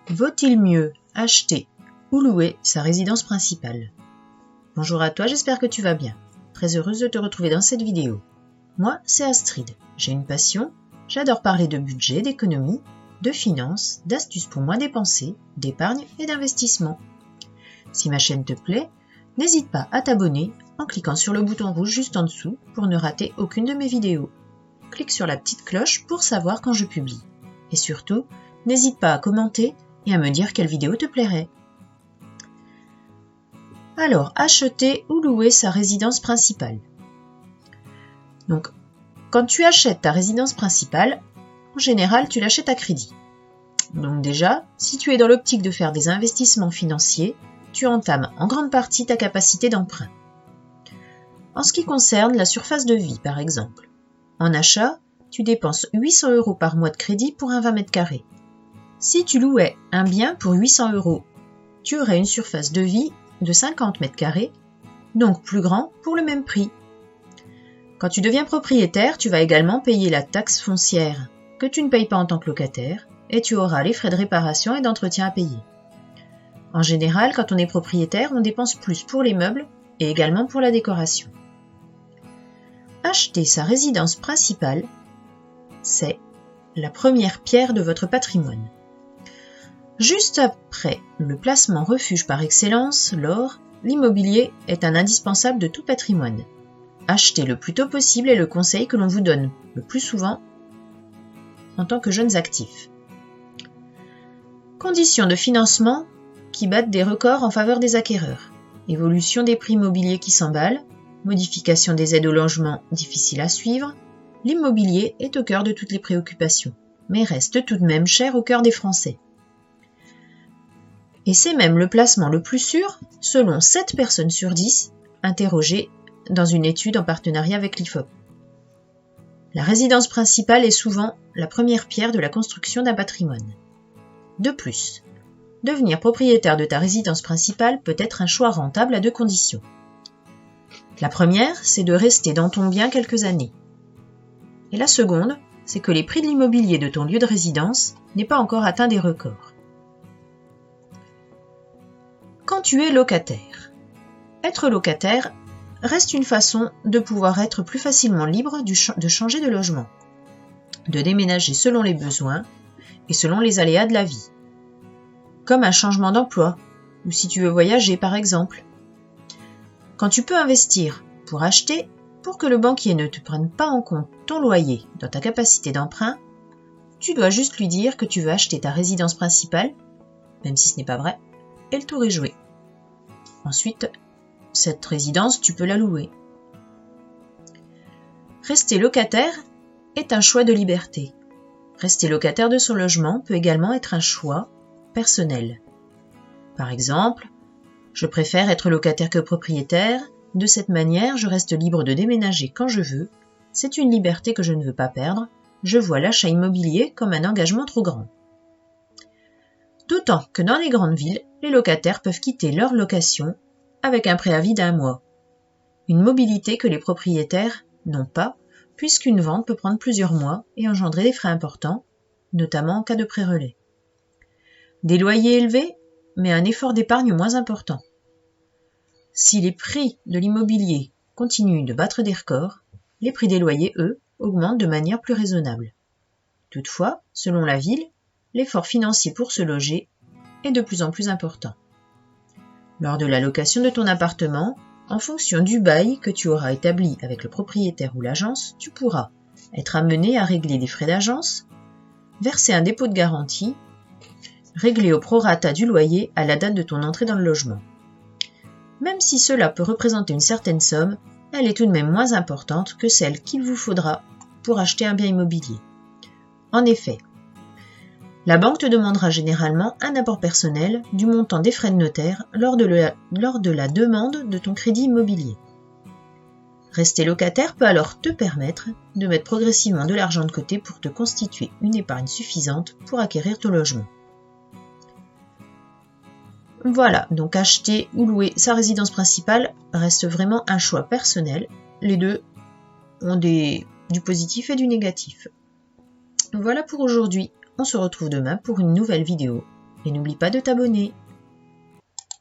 Vaut-il mieux acheter ou louer sa résidence principale? Bonjour à toi, j'espère que tu vas bien. Très heureuse de te retrouver dans cette vidéo. Moi, c'est Astrid. J'ai une passion, j'adore parler de budget, d'économie, de finances, d'astuces pour moins dépenser, d'épargne et d'investissement. Si ma chaîne te plaît, n'hésite pas à t'abonner en cliquant sur le bouton rouge juste en dessous pour ne rater aucune de mes vidéos. Clique sur la petite cloche pour savoir quand je publie. Et surtout, n'hésite pas à commenter et à me dire quelle vidéo te plairait. Alors, acheter ou louer sa résidence principale. Donc, quand tu achètes ta résidence principale, en général, tu l'achètes à crédit. Donc déjà, si tu es dans l'optique de faire des investissements financiers, tu entames en grande partie ta capacité d'emprunt. En ce qui concerne la surface de vie, par exemple, en achat, tu dépenses 800 € par mois de crédit pour un 20 mètres carrés. Si tu louais un bien pour 800 €, tu aurais une surface de vie de 50 mètres carrés, donc plus grand pour le même prix. Quand tu deviens propriétaire, tu vas également payer la taxe foncière que tu ne payes pas en tant que locataire et tu auras les frais de réparation et d'entretien à payer. En général, quand on est propriétaire, on dépense plus pour les meubles et également pour la décoration. Acheter sa résidence principale, c'est la première pierre de votre patrimoine. Juste après le placement refuge par excellence, l'or, l'immobilier est un indispensable de tout patrimoine. Achetez le plus tôt possible est le conseil que l'on vous donne le plus souvent en tant que jeunes actifs. Conditions de financement qui battent des records en faveur des acquéreurs. Évolution des prix immobiliers qui s'emballent, modification des aides au logement difficiles à suivre, l'immobilier est au cœur de toutes les préoccupations, mais reste tout de même cher au cœur des Français. Et c'est même le placement le plus sûr, selon 7 personnes sur 10 interrogées dans une étude en partenariat avec l'IFOP. La résidence principale est souvent la première pierre de la construction d'un patrimoine. De plus, devenir propriétaire de ta résidence principale peut être un choix rentable à 2 conditions. La première, c'est de rester dans ton bien quelques années. Et la seconde, c'est que les prix de l'immobilier de ton lieu de résidence n'aient pas encore atteint des records. Quand tu es locataire. Être locataire reste une façon de pouvoir être plus facilement libre de changer de logement, de déménager selon les besoins et selon les aléas de la vie, comme un changement d'emploi ou si tu veux voyager par exemple. Quand tu peux investir pour acheter, pour que le banquier ne te prenne pas en compte ton loyer dans ta capacité d'emprunt, tu dois juste lui dire que tu veux acheter ta résidence principale, même si ce n'est pas vrai, et le tour est joué. Ensuite, cette résidence, tu peux la louer. Rester locataire est un choix de liberté. Rester locataire de son logement peut également être un choix personnel. Par exemple, je préfère être locataire que propriétaire. De cette manière, je reste libre de déménager quand je veux. C'est une liberté que je ne veux pas perdre. Je vois l'achat immobilier comme un engagement trop grand. D'autant que dans les grandes villes, les locataires peuvent quitter leur location avec un préavis d'1 mois. Une mobilité que les propriétaires n'ont pas, puisqu'une vente peut prendre plusieurs mois et engendrer des frais importants, notamment en cas de pré-relais. Des loyers élevés, mais un effort d'épargne moins important. Si les prix de l'immobilier continuent de battre des records, les prix des loyers, eux, augmentent de manière plus raisonnable. Toutefois, selon la ville, l'effort financier pour se loger est de plus en plus important. Lors de la location de ton appartement, en fonction du bail que tu auras établi avec le propriétaire ou l'agence, tu pourras être amené à régler des frais d'agence, verser un dépôt de garantie, régler au prorata du loyer à la date de ton entrée dans le logement. Même si cela peut représenter une certaine somme, elle est tout de même moins importante que celle qu'il vous faudra pour acheter un bien immobilier. En effet, la banque te demandera généralement un apport personnel du montant des frais de notaire lors de la demande de ton crédit immobilier. Rester locataire peut alors te permettre de mettre progressivement de l'argent de côté pour te constituer une épargne suffisante pour acquérir ton logement. Voilà, donc acheter ou louer sa résidence principale reste vraiment un choix personnel. Les deux ont du positif et du négatif. Voilà pour aujourd'hui. On se retrouve demain pour une nouvelle vidéo. et n'oublie pas de t'abonner.